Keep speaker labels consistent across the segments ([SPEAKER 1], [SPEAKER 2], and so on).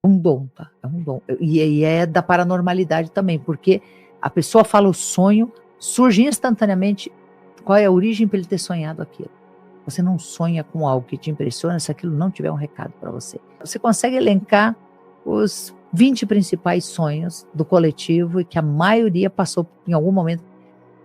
[SPEAKER 1] um dom, tá? É um dom. E é da paranormalidade também, porque a pessoa fala o sonho, surge instantaneamente qual é a origem para ele ter sonhado aquilo. Você não sonha com algo que te impressiona se aquilo não tiver um recado para você. Você consegue elencar os 20 principais sonhos do coletivo e que a maioria passou em algum momento.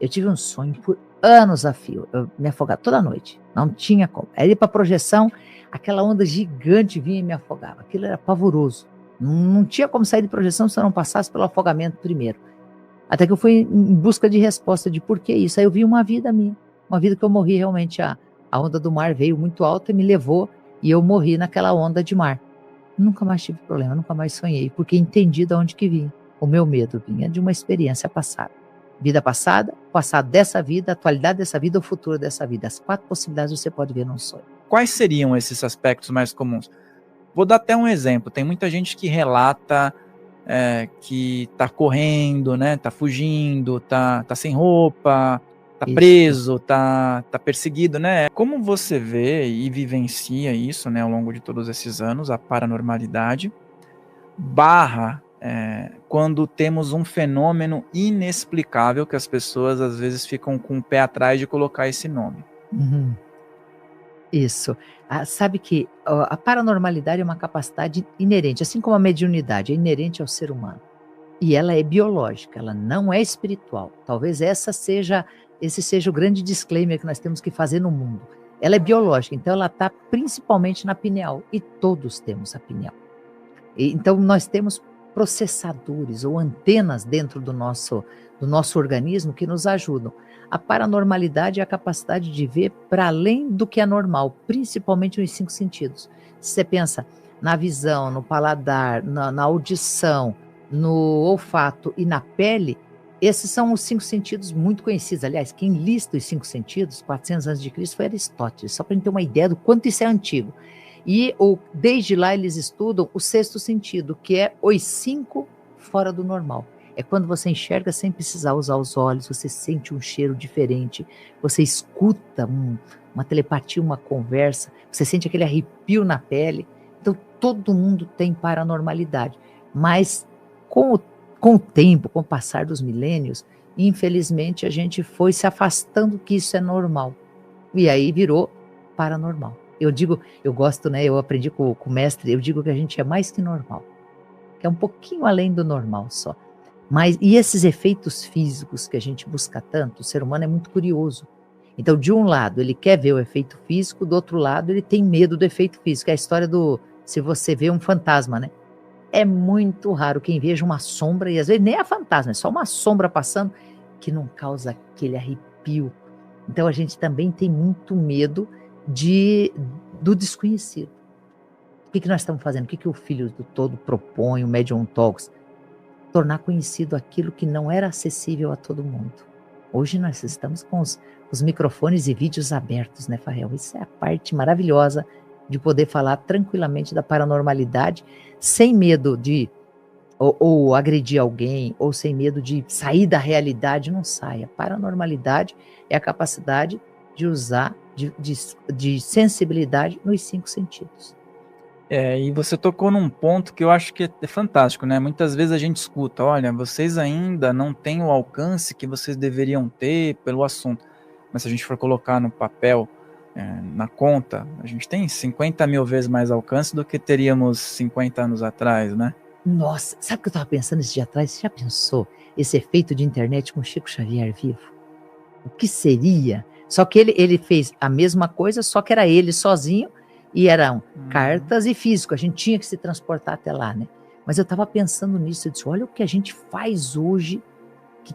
[SPEAKER 1] Eu tive um sonho por anos a fio, eu me afogava toda noite, não tinha como. Aí ia para projeção, aquela onda gigante vinha e me afogava. Aquilo era pavoroso. Não tinha como sair de projeção se eu não passasse pelo afogamento primeiro. Até que eu fui em busca de resposta de por que isso. Aí eu vi uma vida minha, uma vida que eu morri realmente. A onda do mar veio muito alta e me levou e eu morri naquela onda de mar. Nunca mais tive problema, nunca mais sonhei, porque entendi de onde que vinha. O meu medo vinha de uma experiência passada. Vida passada, passado dessa vida, atualidade dessa vida, o futuro dessa vida. As 4 possibilidades você pode ver num sonho.
[SPEAKER 2] Quais seriam esses aspectos mais comuns? Vou dar até um exemplo. Tem muita gente que relata que tá correndo, né? Tá fugindo, tá sem roupa, tá preso, tá perseguido, né? Como você vê e vivencia isso, né, ao longo de todos esses anos, a paranormalidade, quando temos um fenômeno inexplicável que as pessoas às vezes ficam com o pé atrás de colocar esse nome.
[SPEAKER 1] Uhum. Isso. Sabe que a paranormalidade é uma capacidade inerente, assim como a mediunidade é inerente ao ser humano. E ela é biológica, ela não é espiritual. Talvez esse seja o grande disclaimer que nós temos que fazer no mundo. Ela é biológica, então ela está principalmente na pineal, e todos temos a pineal. Então nós temos processadores ou antenas dentro do nosso organismo que nos ajudam. A paranormalidade é a capacidade de ver para além do que é normal, principalmente nos 5 sentidos. Se você pensa na visão, no paladar, na audição, no olfato e na pele, esses são os 5 sentidos muito conhecidos. Aliás, quem lista os 5 sentidos, 400 a.C., foi Aristóteles, só para a gente ter uma ideia do quanto isso é antigo. E desde lá eles estudam o 6º sentido, que é os 5 fora do normal. É quando você enxerga sem precisar usar os olhos, você sente um cheiro diferente, você escuta uma telepatia, uma conversa, você sente aquele arrepio na pele. Então todo mundo tem paranormalidade, mas com o tempo, com o passar dos milênios, infelizmente a gente foi se afastando que isso é normal, e aí virou paranormal. Eu gosto, né? Eu aprendi com o mestre, eu digo que a gente é mais que normal, que é um pouquinho além do normal só. E esses efeitos físicos que a gente busca tanto, o ser humano é muito curioso. Então, de um lado, ele quer ver o efeito físico, do outro lado, ele tem medo do efeito físico. É a história se você vê um fantasma, né? É muito raro quem veja uma sombra, e às vezes nem é fantasma, é só uma sombra passando, que não causa aquele arrepio. Então, a gente também tem muito medo do desconhecido. O que nós estamos fazendo? O que o Filho do Todo propõe, o Medium Talks? Tornar conhecido aquilo que não era acessível a todo mundo. Hoje nós estamos com os microfones e vídeos abertos, né, Farrell? Isso é a parte maravilhosa de poder falar tranquilamente da paranormalidade, sem medo de ou agredir alguém, ou sem medo de sair da realidade. Não sai. A paranormalidade é a capacidade de usar de sensibilidade nos 5 sentidos.
[SPEAKER 2] E você tocou num ponto que eu acho que é fantástico, né? Muitas vezes a gente escuta, olha, vocês ainda não têm o alcance que vocês deveriam ter pelo assunto. Mas se a gente for colocar no papel, na conta, a gente tem 50 mil vezes mais alcance do que teríamos 50 anos atrás, né?
[SPEAKER 1] Nossa, sabe o que eu estava pensando esse dia atrás? Você já pensou esse efeito de internet com Chico Xavier vivo? O que seria? Só que ele fez a mesma coisa, só que era ele sozinho, e eram cartas e físico, a gente tinha que se transportar até lá, né? Mas eu estava pensando nisso, eu disse, olha o que a gente faz hoje,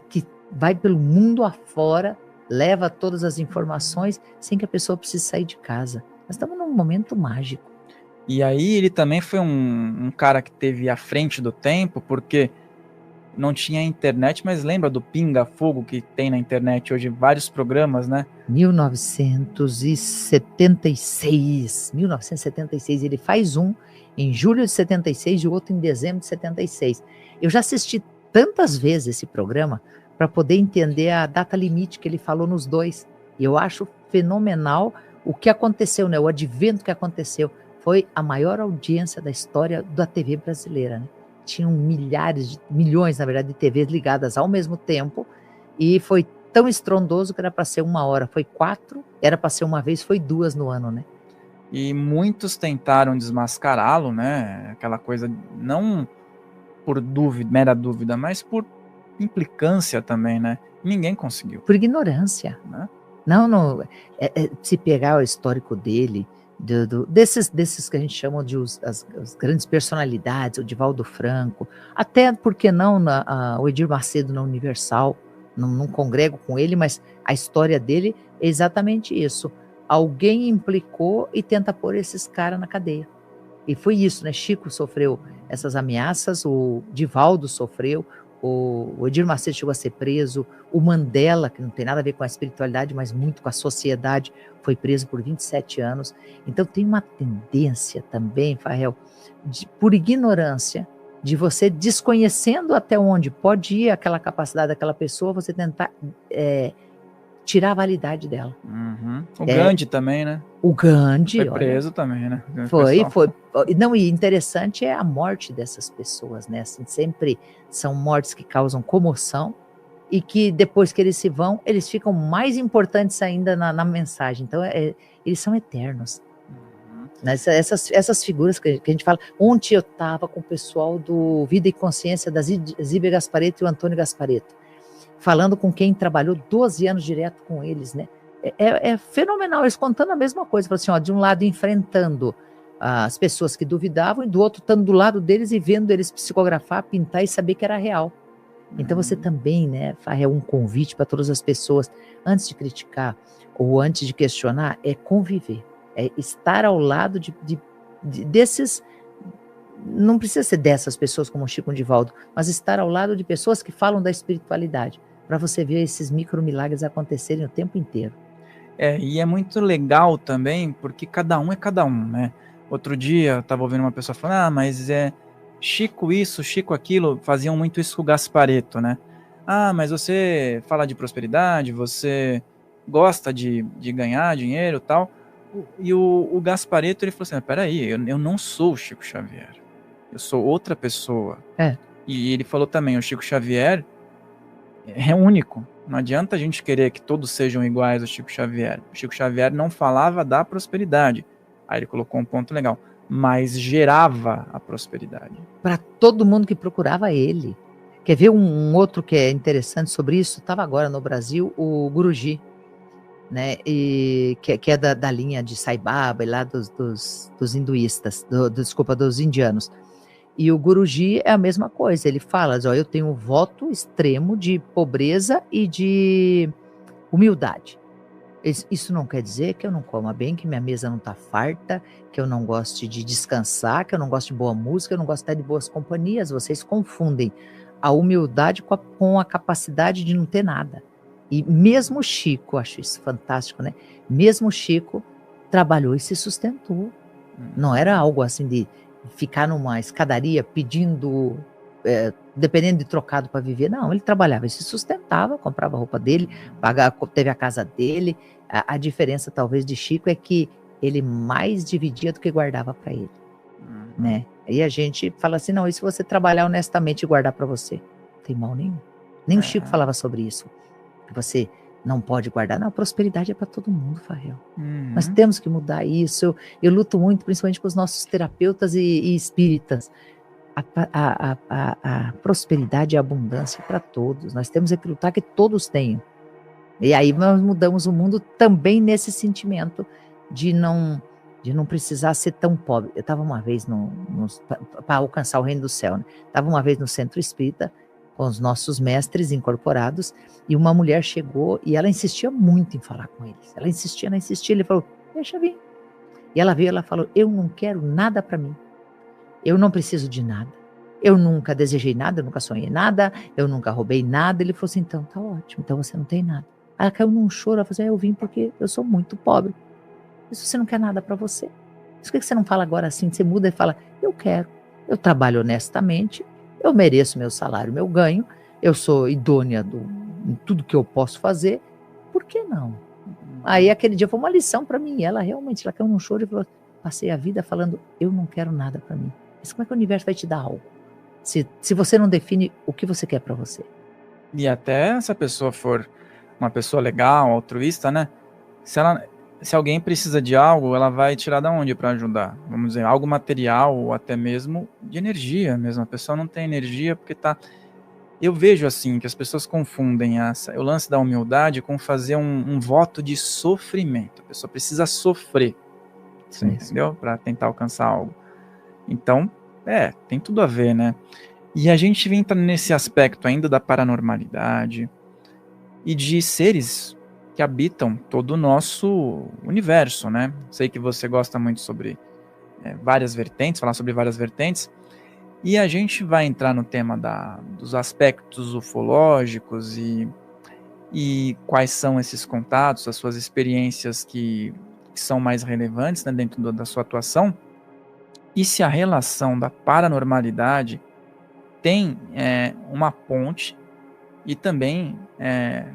[SPEAKER 1] que vai pelo mundo afora, leva todas as informações, sem que a pessoa precise sair de casa. Nós estamos num momento mágico.
[SPEAKER 2] E aí ele também foi um cara que teve à frente do tempo, porque não tinha internet, mas lembra do Pinga Fogo que tem na internet hoje, vários programas, né?
[SPEAKER 1] 1976, ele faz um em julho de 76 e outro em dezembro de 76. Eu já assisti tantas vezes esse programa para poder entender a data limite que ele falou nos dois. E eu acho fenomenal o que aconteceu, né? O advento que aconteceu. foi a maior audiência da história da TV brasileira, né? Tinham milhões, na verdade, de TVs ligadas ao mesmo tempo, e foi tão estrondoso que era para ser 1 hora, foi 4, era para ser uma vez, foi 2 no ano, né?
[SPEAKER 2] E muitos tentaram desmascará-lo, né? Aquela coisa, não por dúvida, mera dúvida, mas por implicância também, né? Ninguém conseguiu.
[SPEAKER 1] Por ignorância.
[SPEAKER 2] Né?
[SPEAKER 1] Não, se pegar o histórico dele, desses que a gente chama de as grandes personalidades, o Divaldo Franco, até, por que não, o Edir Macedo na Universal, não congrego com ele, mas a história dele é exatamente isso. Alguém implicou e tenta pôr esses caras na cadeia. E foi isso, né? Chico sofreu essas ameaças, o Divaldo sofreu, o Edir Macedo chegou a ser preso, o Mandela, que não tem nada a ver com a espiritualidade, mas muito com a sociedade, foi preso por 27 anos. Então tem uma tendência também, Farrell, por ignorância, de você desconhecendo até onde pode ir aquela capacidade daquela pessoa, você tentar tirar a validade dela.
[SPEAKER 2] Uhum. O Gandhi também, né?
[SPEAKER 1] O Gandhi,
[SPEAKER 2] foi preso também, né?
[SPEAKER 1] Foi. Não, e interessante é a morte dessas pessoas, né? Assim, sempre são mortes que causam comoção e que depois que eles se vão, eles ficam mais importantes ainda na mensagem. Então, eles são eternos. Essas figuras que a gente fala. Ontem eu estava com o pessoal do Vida e Consciência, da Zíbia Gasparetto e o Antônio Gasparetto, falando com quem trabalhou 12 anos direto com eles, né? É fenomenal, eles contando a mesma coisa, assim, ó, de um lado enfrentando as pessoas que duvidavam e do outro estando do lado deles e vendo eles psicografar, pintar e saber que era real. Então você também, né, é um convite para todas as pessoas, antes de criticar ou antes de questionar, é conviver, é estar ao lado desses, não precisa ser dessas pessoas como o Chico Divaldo, mas estar ao lado de pessoas que falam da espiritualidade, para você ver esses micro milagres acontecerem o tempo inteiro.
[SPEAKER 2] E é muito legal também, porque cada um é cada um, né? Outro dia eu estava ouvindo uma pessoa falando, mas Chico isso, Chico aquilo, faziam muito isso com o Gasparetto, né? Mas você fala de prosperidade, você gosta de ganhar dinheiro e tal. E o Gasparetto, ele falou assim, peraí, eu não sou o Chico Xavier, eu sou outra pessoa. E ele falou também, o Chico Xavier é único. Não adianta a gente querer que todos sejam iguais ao Chico Xavier. O Chico Xavier não falava da prosperidade. Aí ele colocou um ponto legal. Mas gerava a prosperidade.
[SPEAKER 1] Para todo mundo que procurava ele. Quer ver um outro que é interessante sobre isso? Estava agora no Brasil, o Guruji, né? Que é da linha de Sai Baba, e lá dos hinduístas, dos indianos. E o Guruji é a mesma coisa, ele fala, eu tenho um voto extremo de pobreza e de humildade. Isso não quer dizer que eu não coma bem, que minha mesa não está farta, que eu não goste de descansar, que eu não gosto de boa música, eu não gosto até de boas companhias. Vocês confundem a humildade com a capacidade de não ter nada. E mesmo Chico, acho isso fantástico, né? Mesmo Chico trabalhou e se sustentou. Não era algo assim de ficar numa escadaria pedindo, dependendo de trocado para viver. Não, ele trabalhava e se sustentava, comprava a roupa dele, teve a casa dele. A diferença talvez de Chico é que ele mais dividia do que guardava para ele, né? E a gente fala assim, não, e se você trabalhar honestamente e guardar para você? Não tem mal nenhum. Nem o Chico falava sobre isso, que você não pode guardar. Não, a prosperidade é para todo mundo, Farrell. Nós temos que mudar isso. Eu luto muito, principalmente com os nossos terapeutas e espíritas. A prosperidade e a abundância para todos. Nós temos que lutar que todos tenham. E aí nós mudamos o mundo também nesse sentimento de não precisar ser tão pobre. Eu estava uma vez para alcançar o reino do céu, né? Estava uma vez no centro espírita com os nossos mestres incorporados, e uma mulher chegou e ela insistia muito em falar com eles. Ela insistia, ele falou, deixa vir. E ela veio, ela falou, eu não quero nada para mim. Eu não preciso de nada. Eu nunca desejei nada, eu nunca sonhei nada, eu nunca roubei nada. Ele falou assim, então tá ótimo, então você não tem nada. Ela caiu num choro, ela falou assim, eu vim porque eu sou muito pobre. Isso você não quer nada para você. Por que você não fala agora assim, você muda e fala, eu quero, eu trabalho honestamente, eu mereço meu salário, meu ganho, eu sou idônea em tudo que eu posso fazer, por que não? Aí aquele dia foi uma lição para mim, ela realmente, ela caiu num choro e falou, passei a vida falando, eu não quero nada para mim. Mas como é que o universo vai te dar algo? Se você não define o que você quer para você.
[SPEAKER 2] E até se a pessoa for uma pessoa legal, altruísta, né? Se alguém precisa de algo, ela vai tirar da onde para ajudar? Vamos dizer, algo material ou até mesmo de energia mesmo. A pessoa não tem energia porque tá... Eu vejo assim, que as pessoas confundem o lance da humildade com fazer um voto de sofrimento. A pessoa precisa sofrer, você entendeu? Para tentar alcançar algo. Então, tem tudo a ver, né? E a gente entra nesse aspecto ainda da paranormalidade e de seres que habitam todo o nosso universo, né? Sei que você gosta muito sobre várias vertentes, falar sobre várias vertentes, e a gente vai entrar no tema dos aspectos ufológicos e quais são esses contatos, as suas experiências que são mais relevantes, né, dentro da sua atuação, e se a relação da paranormalidade tem uma ponte e também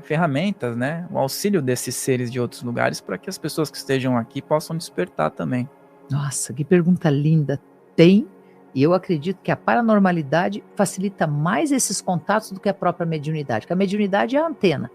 [SPEAKER 2] ferramentas, né, o auxílio desses seres de outros lugares para que as pessoas que estejam aqui possam despertar também.
[SPEAKER 1] Nossa, que pergunta linda. Tem, e eu acredito que a paranormalidade facilita mais esses contatos do que a própria mediunidade, porque a mediunidade é a antena,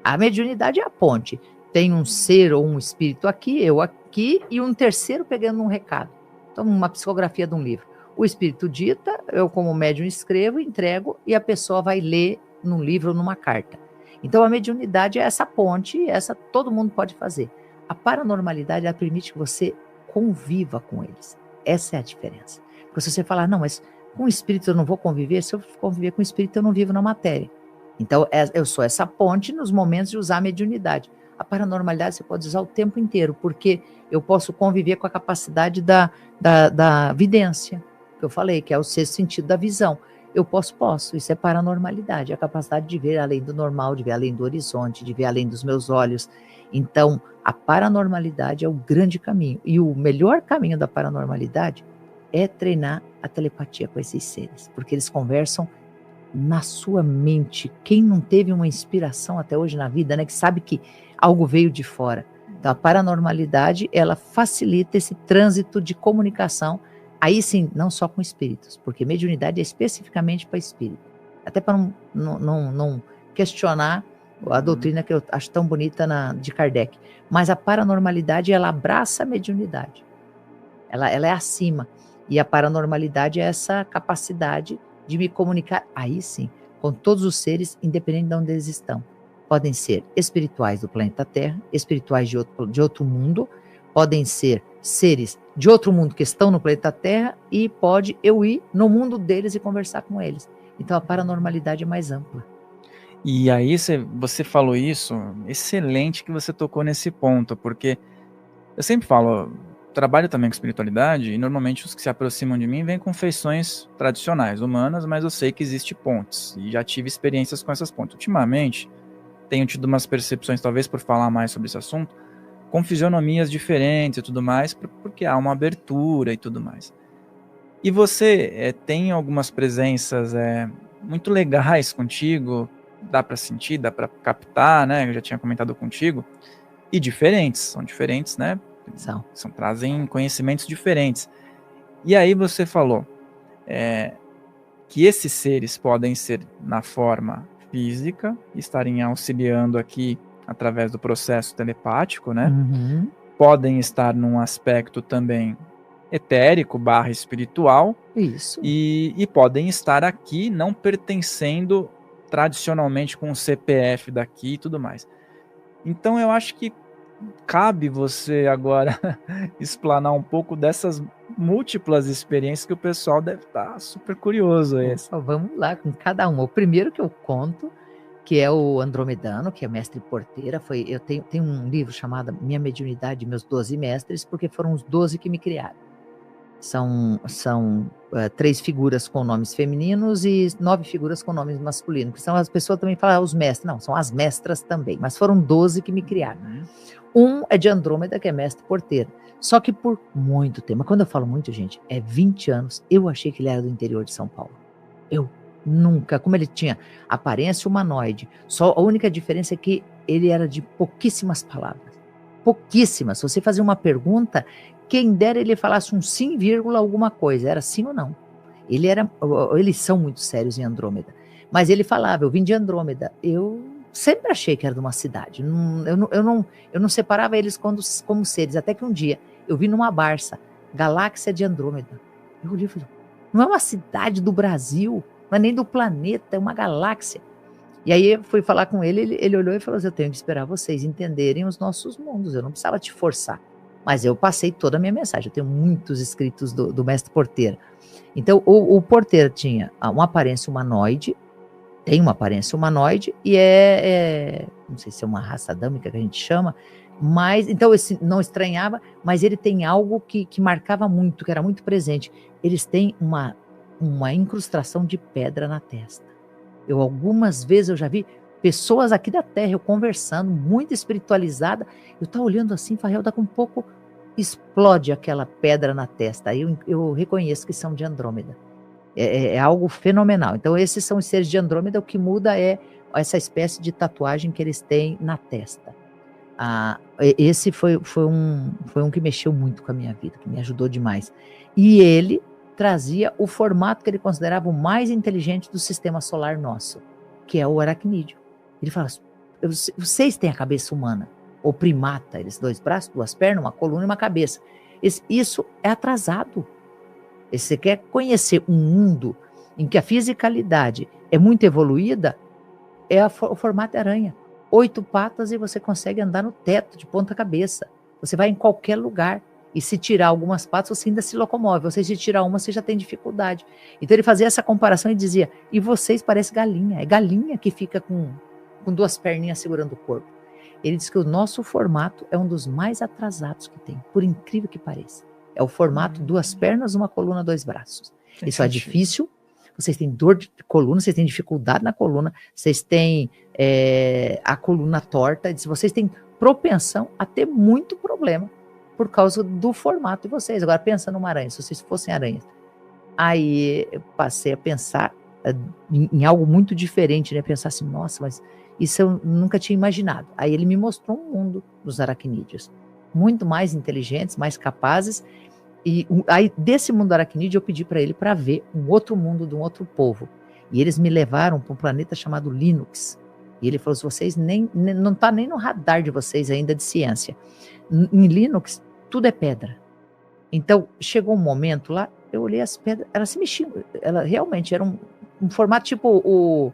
[SPEAKER 1] a mediunidade é a ponte. Tem um ser ou um espírito aqui, eu aqui, e um terceiro pegando um recado. Então, uma psicografia de um livro. O espírito dita, eu como médium escrevo, entrego, e a pessoa vai ler num livro ou numa carta. Então, a mediunidade é essa ponte, essa todo mundo pode fazer. A paranormalidade, ela permite que você conviva com eles. Essa é a diferença. Porque se você falar, não, mas com o espírito eu não vou conviver, se eu conviver com o espírito eu não vivo na matéria. Então, eu sou essa ponte nos momentos de usar a mediunidade. A paranormalidade você pode usar o tempo inteiro, porque eu posso conviver com a capacidade da vidência, que eu falei, que é o sexto sentido da visão. Eu posso, isso é paranormalidade, a capacidade de ver além do normal, de ver além do horizonte, de ver além dos meus olhos. Então, a paranormalidade é o grande caminho. E o melhor caminho da paranormalidade é treinar a telepatia com esses seres, porque eles conversam na sua mente. Quem não teve uma inspiração até hoje na vida, né, que sabe que algo veio de fora. Então, a paranormalidade, ela facilita esse trânsito de comunicação, aí sim, não só com espíritos, porque mediunidade é especificamente para espírito. Até para não questionar a doutrina que eu acho tão bonita de Kardec. Mas a paranormalidade, ela abraça a mediunidade. Ela é acima. E a paranormalidade é essa capacidade de me comunicar, aí sim, com todos os seres, independente de onde eles estão. Podem ser espirituais do planeta Terra, espirituais de outro mundo, podem ser seres de outro mundo que estão no planeta Terra, e pode eu ir no mundo deles e conversar com eles. Então a paranormalidade é mais ampla.
[SPEAKER 2] E aí você falou isso, excelente que você tocou nesse ponto, porque eu sempre falo, trabalho também com espiritualidade, e normalmente os que se aproximam de mim vêm com feições tradicionais, humanas, mas eu sei que existe pontes, e já tive experiências com essas pontes. Ultimamente, tenho tido umas percepções, talvez por falar mais sobre esse assunto, com fisionomias diferentes e tudo mais, porque há uma abertura e tudo mais. E você tem algumas presenças muito legais contigo, dá para sentir, dá para captar, né? Eu já tinha comentado contigo, e são diferentes, né? Trazem conhecimentos diferentes. E aí você falou que esses seres podem ser na forma física, estarem auxiliando aqui através do processo telepático, né?
[SPEAKER 1] Uhum.
[SPEAKER 2] Podem estar num aspecto também etérico / espiritual.
[SPEAKER 1] Isso.
[SPEAKER 2] E podem estar aqui não pertencendo tradicionalmente com o CPF daqui e tudo mais. Então eu acho que cabe você agora explanar um pouco dessas múltiplas experiências que o pessoal deve estar super curioso.
[SPEAKER 1] Vamos lá, com cada um. O primeiro que eu conto, que é o Andromedano, que é mestre porteira, eu tenho um livro chamado Minha Mediunidade, Meus 12 Mestres, porque foram os 12 que me criaram. São 3 figuras com nomes femininos e 9 figuras com nomes masculinos. São as pessoas também falam os mestres. Não, são as mestras também, mas foram 12 que me criaram. Um é de Andrômeda, que é mestre porteira. Só que por muito tempo, mas quando eu falo muito, gente, 20 anos, eu achei que ele era do interior de São Paulo. Eu nunca, como ele tinha aparência humanoide, só a única diferença é que ele era de pouquíssimas palavras. Pouquíssimas. Se você fazer uma pergunta, quem dera ele falasse um sim, vírgula, alguma coisa, era sim ou não. Eles são muito sérios em Andrômeda, mas ele falava, eu vim de Andrômeda, eu sempre achei que era de uma cidade, eu não separava eles como seres, até que um dia eu vi numa Barça, Galáxia de Andrômeda, eu olhei e falei, não é uma cidade do Brasil, não é nem do planeta, é uma galáxia. E aí eu fui falar com ele, ele olhou e falou assim, eu tenho que esperar vocês entenderem os nossos mundos, eu não precisava te forçar. Mas eu passei toda a minha mensagem, eu tenho muitos escritos do mestre Porteira. Então o Porteira tinha uma aparência humanoide, tem uma aparência humanoide, e não sei se é uma raça adâmica que a gente chama, mas, então esse não estranhava, mas ele tem algo que marcava muito, que era muito presente. Eles têm uma incrustação de pedra na testa. Algumas vezes eu já vi pessoas aqui da Terra, eu conversando, muito espiritualizada, eu estava olhando assim, Farrell, daqui um pouco explode aquela pedra na testa, aí eu reconheço que são de Andrômeda. É algo fenomenal. Então esses são os seres de Andrômeda, o que muda é essa espécie de tatuagem que eles têm na testa. Esse foi um que mexeu muito com a minha vida, que me ajudou demais. E ele trazia o formato que ele considerava o mais inteligente do sistema solar nosso, que é o aracnídeo. Ele fala, vocês têm a cabeça humana, ou primata, eles 2 braços, 2 pernas, uma coluna e uma cabeça. Isso é atrasado. Se você quer conhecer um mundo em que a fisicalidade é muito evoluída, o formato é aranha. 8 patas e você consegue andar no teto, de ponta cabeça. Você vai em qualquer lugar. E se tirar algumas patas, você ainda se locomove. Você se tirar uma, você já tem dificuldade. Então ele fazia essa comparação e dizia, e vocês parecem galinha. É galinha que fica com 2 perninhas segurando o corpo. Ele diz que o nosso formato é um dos mais atrasados que tem, por incrível que pareça. É o formato 2 pernas, uma coluna, 2 braços. Isso é difícil. Vocês têm dor de coluna, vocês têm dificuldade na coluna, vocês têm a coluna torta, vocês têm propensão a ter muito problema por causa do formato de vocês. Agora pensa numa aranha, se vocês fossem aranhas. Aí eu passei a pensar em algo muito diferente, né? Pensar assim, nossa, mas isso eu nunca tinha imaginado. Aí ele me mostrou um mundo dos aracnídeos, muito mais inteligentes, mais capazes. E aí, desse mundo aracnídeo, eu pedi para ele para ver um outro mundo de um outro povo. E eles me levaram para um planeta chamado Linux. E ele falou, vocês não está nem no radar de vocês ainda de ciência. Em Linux, tudo é pedra. Então, chegou um momento lá, eu olhei as pedras, elas se mexiam. Ela realmente era um formato tipo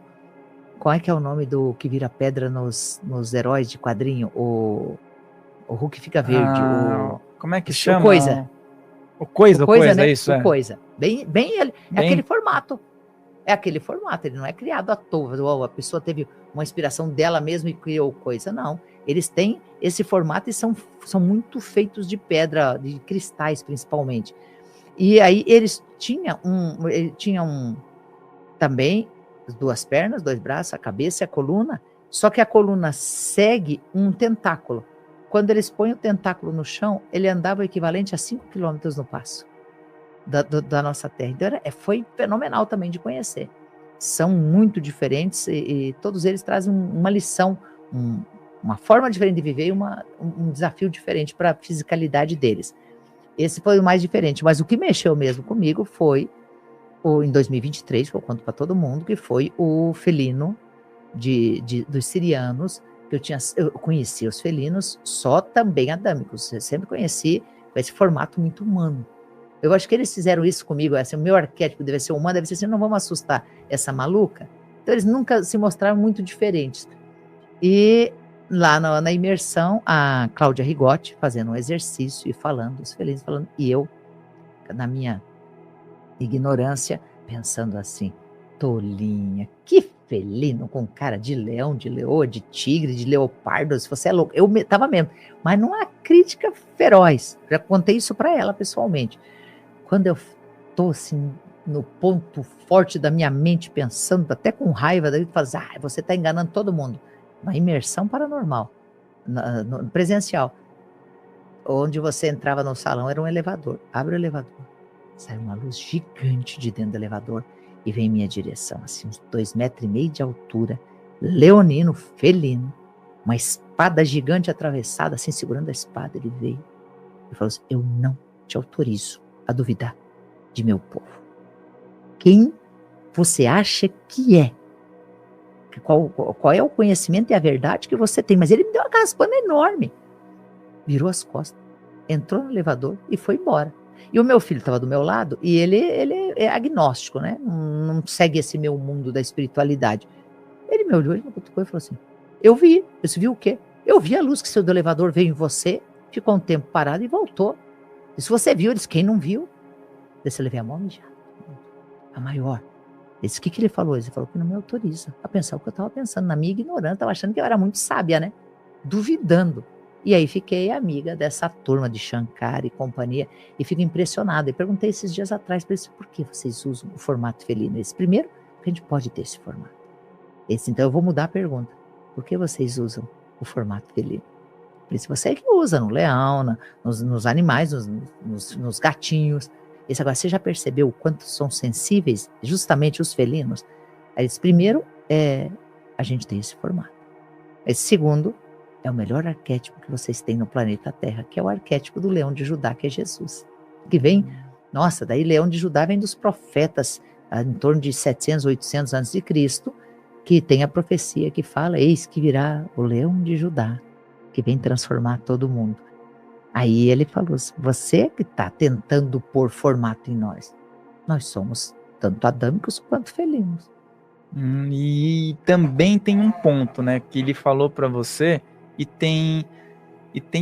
[SPEAKER 1] qual é que é o nome do que vira pedra nos heróis de quadrinho? O Hulk fica verde.
[SPEAKER 2] Como é que chama?
[SPEAKER 1] Coisa.
[SPEAKER 2] O coisa,
[SPEAKER 1] né?
[SPEAKER 2] É isso?
[SPEAKER 1] O coisa. Bem aquele formato. É aquele formato, ele não é criado à toa. A pessoa teve uma inspiração dela mesma e criou coisa, não. Eles têm esse formato e são muito feitos de pedra, de cristais principalmente. E aí eles tinham também 2 pernas, 2 braços, a cabeça e a coluna, só que a coluna segue um tentáculo. Quando eles põem o tentáculo no chão, ele andava o equivalente a 5 quilômetros no passo da nossa Terra. Então foi fenomenal também de conhecer. São muito diferentes e todos eles trazem uma lição, uma forma diferente de viver e um desafio diferente para a fisicalidade deles. Esse foi o mais diferente, mas o que mexeu mesmo comigo foi, em 2023, que eu conto para todo mundo, que foi o felino dos sirianos. Eu conheci os felinos só também adâmicos, eu sempre conheci esse formato muito humano. Eu acho que eles fizeram isso comigo, o meu arquétipo deve ser humano, deve ser assim, não vamos assustar essa maluca. Então eles nunca se mostraram muito diferentes. E lá na imersão, a Cláudia Rigotti fazendo um exercício e falando, os felinos falando, e eu, na minha ignorância, pensando assim, tolinha, que felino com cara de leão, de leoa, de tigre, de leopardo, se você é louco. Eu tava mesmo, mas não há crítica feroz. Já contei isso para ela pessoalmente. Quando eu tô assim, no ponto forte da minha mente, pensando, até com raiva, daí eu falo, você tá enganando todo mundo. Uma imersão paranormal, presencial, onde você entrava no salão, era um elevador. Abre o elevador, sai uma luz gigante de dentro do elevador e vem em minha direção, assim, uns 2,5 metros de altura, leonino, felino, uma espada gigante atravessada, assim, segurando a espada, ele veio. Ele falou assim: eu não te autorizo a duvidar de meu povo. Quem você acha que é? Qual é o conhecimento e a verdade que você tem? Mas ele me deu uma raspana enorme. Virou as costas, entrou no elevador e foi embora. E o meu filho estava do meu lado e ele é agnóstico, né? Não segue esse meu mundo da espiritualidade. Ele me olhou, ele me cutucou e falou assim: eu vi. Você viu o quê? Eu vi a luz que saiu do elevador, veio em você, ficou um tempo parado e voltou. E se você viu, ele disse: quem não viu? Desse eu levei a mão e já. A maior. Ele disse: o que ele falou? Ele falou que não me autoriza a pensar o que eu estava pensando. Na minha ignorância, estava achando que eu era muito sábia, né? Duvidando. E aí fiquei amiga dessa turma de Shankar e companhia e fico impressionada. E perguntei esses dias atrás para eles: por que vocês usam o formato felino? Esse primeiro, porque a gente pode ter esse formato. Então eu vou mudar a pergunta. Por que vocês usam o formato felino? Por isso você é que usa no leão, nos animais, nos gatinhos. Esse agora, você já percebeu o quanto são sensíveis justamente os felinos? Aí, primeiro, a gente tem esse formato. Esse segundo, é o melhor arquétipo que vocês têm no planeta Terra, que é o arquétipo do leão de Judá, que é Jesus. Que vem, nossa, daí leão de Judá vem dos profetas, em torno de 700, 800 antes de Cristo, que tem a profecia que fala: eis que virá o leão de Judá, que vem transformar todo mundo. Aí ele falou: você que está tentando pôr formato em nós. Nós somos tanto adâmicos quanto felinos.
[SPEAKER 2] E também tem um ponto, né, que ele falou para você, e tem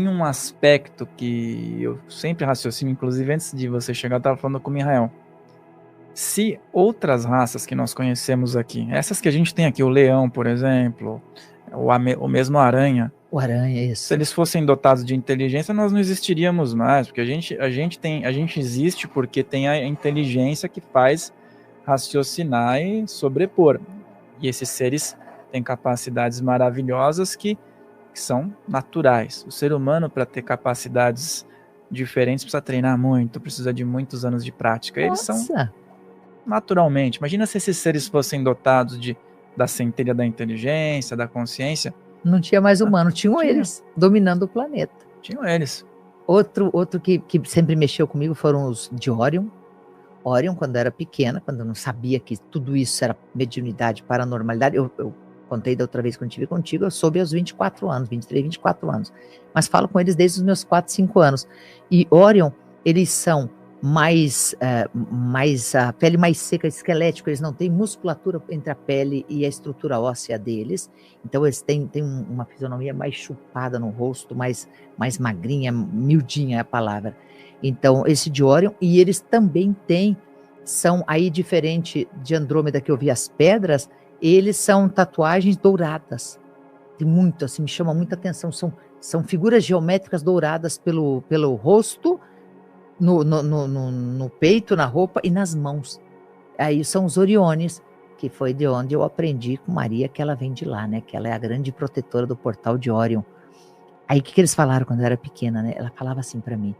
[SPEAKER 2] um aspecto que eu sempre raciocino, inclusive antes de você chegar, eu estava falando com o Mihael. Se outras raças que nós conhecemos aqui, essas que a gente tem aqui, o leão, por exemplo, o mesmo aranha,
[SPEAKER 1] o aranha, isso.
[SPEAKER 2] Se eles fossem dotados de inteligência, nós não existiríamos mais, porque a gente existe porque tem a inteligência que faz raciocinar e sobrepor. E esses seres têm capacidades maravilhosas que são naturais. O ser humano, para ter capacidades diferentes, precisa treinar muito, precisa de muitos anos de prática. Eles são naturalmente. Imagina se esses seres fossem dotados da centelha da inteligência, da consciência.
[SPEAKER 1] Não tinha mais humano, tinham eles dominando o planeta.
[SPEAKER 2] Tinham eles.
[SPEAKER 1] Outro que sempre mexeu comigo foram os de Orion. Orion, quando eu era pequena, quando eu não sabia que tudo isso era mediunidade, paranormalidade, eu contei da outra vez quando estive contigo, eu soube aos 24 anos, 23, 24 anos. Mas falo com eles desde os meus 4, 5 anos. E Orion, eles são mais a pele mais seca, esquelético, eles não têm musculatura entre a pele e a estrutura óssea deles, então eles têm uma fisionomia mais chupada no rosto, mais magrinha, miudinha é a palavra. Então esse de Orion, e eles também são aí diferente de Andrômeda, que eu vi as pedras, eles são tatuagens douradas, tem muito, assim, me chama muita atenção, são figuras geométricas douradas pelo rosto, no peito, na roupa e nas mãos. Aí são os Oriones, que foi de onde eu aprendi com Maria, que ela vem de lá, né? Que ela é a grande protetora do portal de Orion. Aí o que eles falaram quando eu era pequena, né? Ela falava assim para mim: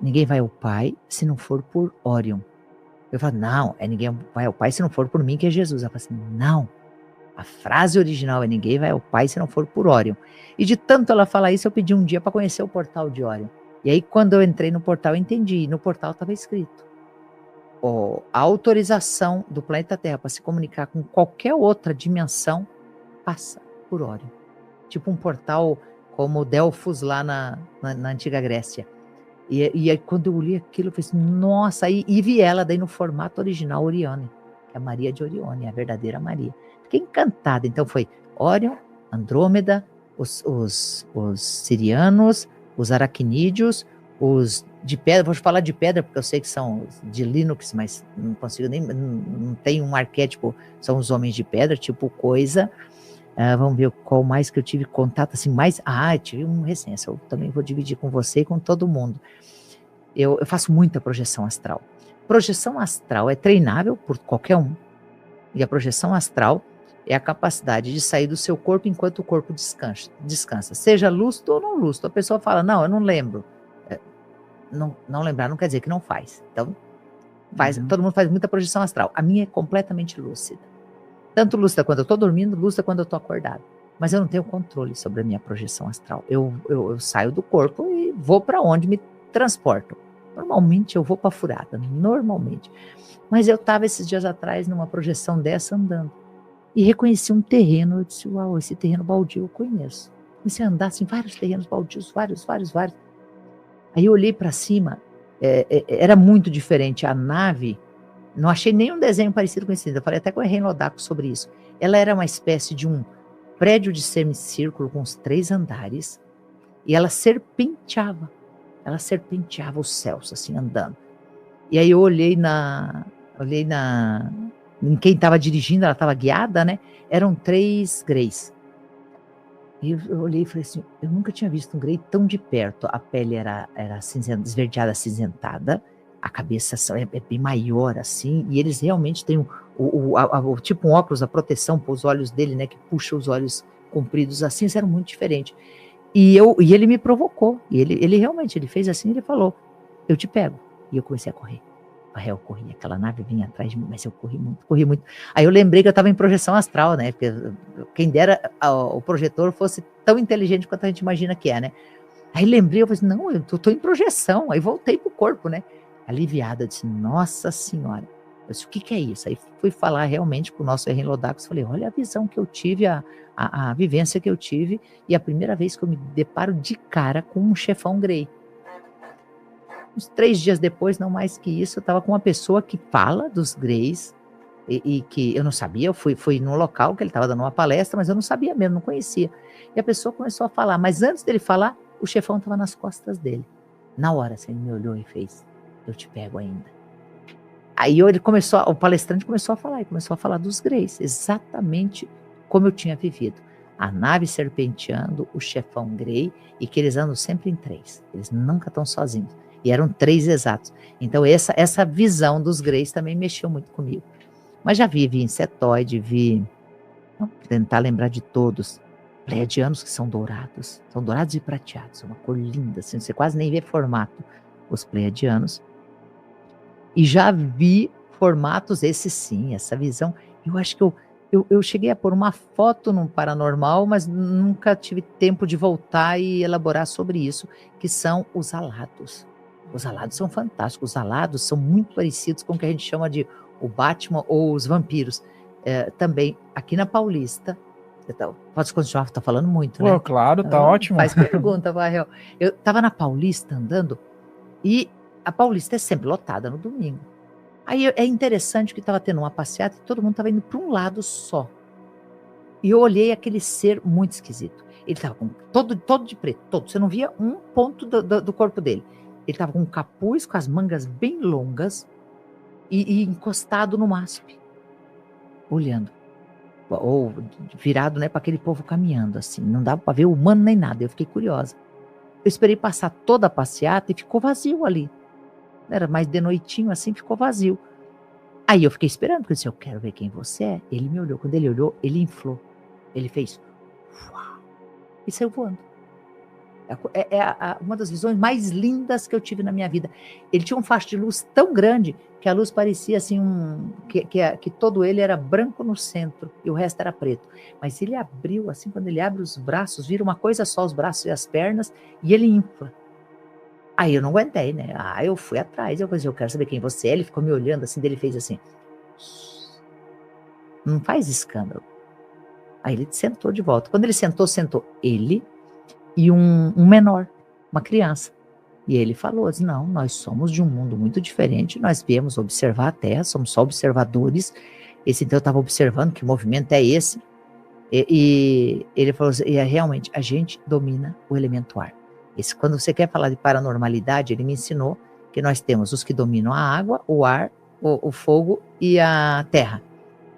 [SPEAKER 1] ninguém vai ao Pai se não for por Orion. Eu falava: não, ninguém vai ao Pai se não for por mim, que é Jesus. Ela falava assim: não, a frase original é: ninguém vai ao Pai se não for por Orion. E de tanto ela falar isso, eu pedi um dia para conhecer o portal de Orion. E aí, quando eu entrei no portal, eu entendi. No portal estava escrito: a autorização do planeta Terra para se comunicar com qualquer outra dimensão passa por Orion. Tipo um portal como Delfos lá na antiga Grécia. E aí, quando eu li aquilo, eu falei assim: nossa, e vi ela daí no formato original Orione, que é a Maria de Orione, a verdadeira Maria. Fiquei encantada. Então foi Orion, Andrômeda, os sirianos, os aracnídeos, os de pedra. Vou falar de pedra porque eu sei que são de Linux, mas não consigo nem, não tem um arquétipo, são os homens de pedra, tipo coisa. Vamos ver qual mais que eu tive contato, assim, mais. Eu tive um recente, eu também vou dividir com você e com todo mundo. Eu faço muita projeção astral. Projeção astral é treinável por qualquer um. E a projeção astral é a capacidade de sair do seu corpo enquanto o corpo descansa. Seja lúcido ou não lúcido. A pessoa fala: não, eu não lembro. Não lembrar não quer dizer que não faz. Então, todo mundo faz muita projeção astral. A minha é completamente lúcida. Tanto lúcida quando eu estou dormindo, lúcida quando eu estou acordado. mas eu não tenho controle sobre a minha projeção astral. Eu saio do corpo e vou para onde me transporto. Normalmente eu vou para furada, normalmente. Mas eu estava esses dias atrás numa projeção dessa andando e reconheci um terreno. Eu disse, uau, esse terreno baldio eu conheço. Comecei a andar assim, vários terrenos baldios, vários. Aí eu olhei para cima, era muito diferente. A nave, não achei nenhum desenho parecido com esse. Eu falei até com o Henri Lodaco sobre isso. Ela era uma espécie de um prédio de semicírculo com os 3 andares e ela serpenteava os céus, assim, andando. E aí eu olhei em quem estava dirigindo, ela estava guiada, né? Eram 3 greys. E eu olhei e falei assim, eu nunca tinha visto um grey tão de perto. A pele era esverdeada, acinzentada, a cabeça é bem maior, assim, e eles realmente têm tipo um óculos, a proteção para os olhos dele, né? Que puxa os olhos compridos assim, eles eram muito diferentes. E ele me provocou, e ele realmente, ele fez assim, ele falou, eu te pego. E eu comecei a correr. Eu corri, aquela nave vinha atrás de mim, mas eu corri muito. Aí eu lembrei que eu estava em projeção astral, né? Porque quem dera o projetor fosse tão inteligente quanto a gente imagina que é, né? Aí lembrei, eu falei assim, não, eu tô em projeção. Aí voltei pro corpo, né? Aliviada, eu disse, nossa senhora. Eu disse, o que é isso? Aí fui falar realmente com o nosso Henri Lodaco, falei, olha a visão que eu tive, a vivência que eu tive, e a primeira vez que eu me deparo de cara com um chefão grey. Uns 3 dias depois, não mais que isso, eu estava com uma pessoa que fala dos greys, e que eu não sabia, eu fui num local que ele estava dando uma palestra, mas eu não sabia mesmo, não conhecia. E a pessoa começou a falar, mas antes dele falar, o chefão estava nas costas dele. Na hora, assim, ele me olhou e fez, eu te pego ainda. Aí o palestrante começou a falar dos greys, exatamente como eu tinha vivido. A nave serpenteando, o chefão grey, e que eles andam sempre em 3, eles nunca estão sozinhos. E eram 3 exatos. Então essa visão dos greys também mexeu muito comigo. Mas já vi insetoide, vou tentar lembrar de todos, pleiadianos que são dourados e prateados, uma cor linda, assim, você quase nem vê formato, os pleiadianos. E já vi formatos, esses sim, essa visão. Eu acho que eu cheguei a pôr uma foto num paranormal, mas nunca tive tempo de voltar e elaborar sobre isso, que são os alados. Os alados são fantásticos, os alados são muito parecidos com o que a gente chama de o Batman ou os vampiros. Também, aqui na Paulista, pode continuar, tá falando muito, né?
[SPEAKER 2] Pô, claro, tá ótimo.
[SPEAKER 1] Faz pergunta, Varrel. Eu estava na Paulista andando, e a Paulista é sempre lotada no domingo. Aí é interessante que estava tendo uma passeata e todo mundo estava indo para um lado só. E eu olhei aquele ser muito esquisito. Ele estava todo de preto, todo. Você não via um ponto do corpo dele. Ele estava com um capuz, com as mangas bem longas e encostado no MASP, olhando. Ou virado, né, para aquele povo caminhando, assim. Não dava para ver humano nem nada. Eu fiquei curiosa. Eu esperei passar toda a passeata e ficou vazio ali. Era mais de noitinho, assim, ficou vazio. Aí eu fiquei esperando, porque eu disse, eu quero ver quem você é. Ele me olhou. Quando ele olhou, ele inflou. Ele fez... Uau, e saiu voando. Uma das visões mais lindas que eu tive na minha vida. Ele tinha um facho de luz tão grande que a luz parecia assim, que todo ele era branco no centro e o resto era preto. Mas ele abriu, assim, quando ele abre os braços, vira uma coisa só os braços e as pernas, e ele infla. Aí eu não aguentei, né? Eu fui atrás, eu quero saber quem você é. Ele ficou me olhando assim, ele fez assim, não faz escândalo. Aí ele sentou de volta. Quando ele sentou ele e um menor, uma criança. E ele falou assim, não, nós somos de um mundo muito diferente, nós viemos observar a Terra, somos só observadores. Então eu estava observando que movimento é esse. E ele falou assim, realmente, a gente domina o elemento ar. Quando você quer falar de paranormalidade, ele me ensinou que nós temos os que dominam a água, o ar, o fogo e a terra.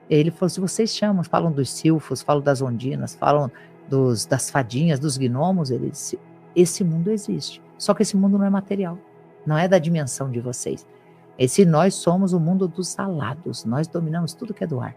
[SPEAKER 1] Ele falou assim, vocês falam dos silfos, falam das ondinas, falam das fadinhas, dos gnomos. Ele disse, esse mundo existe, só que esse mundo não é material, não é da dimensão de vocês. Nós somos o mundo dos alados, nós dominamos tudo que é do ar.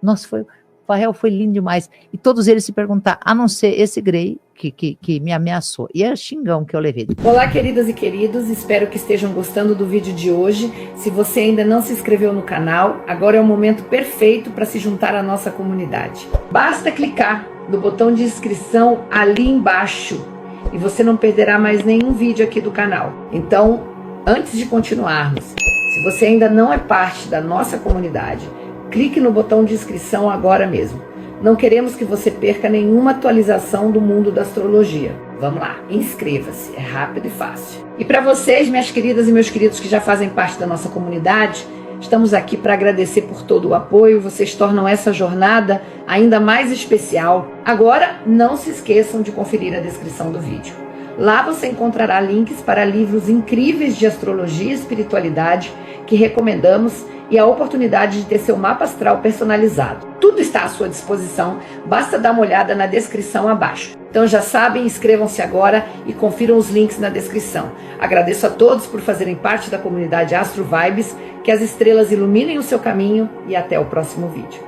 [SPEAKER 1] Nossa, Varrel, foi lindo demais. E todos eles se perguntaram, a não ser esse grey, que me ameaçou. E é xingão que eu levei.
[SPEAKER 3] Olá, queridas e queridos, espero que estejam gostando do vídeo de hoje. Se você ainda não se inscreveu no canal, agora é o momento perfeito para se juntar à nossa comunidade. Basta clicar no botão de inscrição ali embaixo e você não perderá mais nenhum vídeo aqui do canal. Então, antes de continuarmos, se você ainda não é parte da nossa comunidade, clique no botão de inscrição agora mesmo. Não queremos que você perca nenhuma atualização do mundo da astrologia. Vamos lá, inscreva-se, é rápido e fácil. E para vocês, minhas queridas e meus queridos que já fazem parte da nossa comunidade, estamos aqui para agradecer por todo o apoio. Vocês tornam essa jornada ainda mais especial. Agora, não se esqueçam de conferir a descrição do vídeo. Lá você encontrará links para livros incríveis de astrologia e espiritualidade que recomendamos e a oportunidade de ter seu mapa astral personalizado. Tudo está à sua disposição, basta dar uma olhada na descrição abaixo. Então já sabem, inscrevam-se agora e confiram os links na descrição. Agradeço a todos por fazerem parte da comunidade Astro Vibes, que as estrelas iluminem o seu caminho e até o próximo vídeo.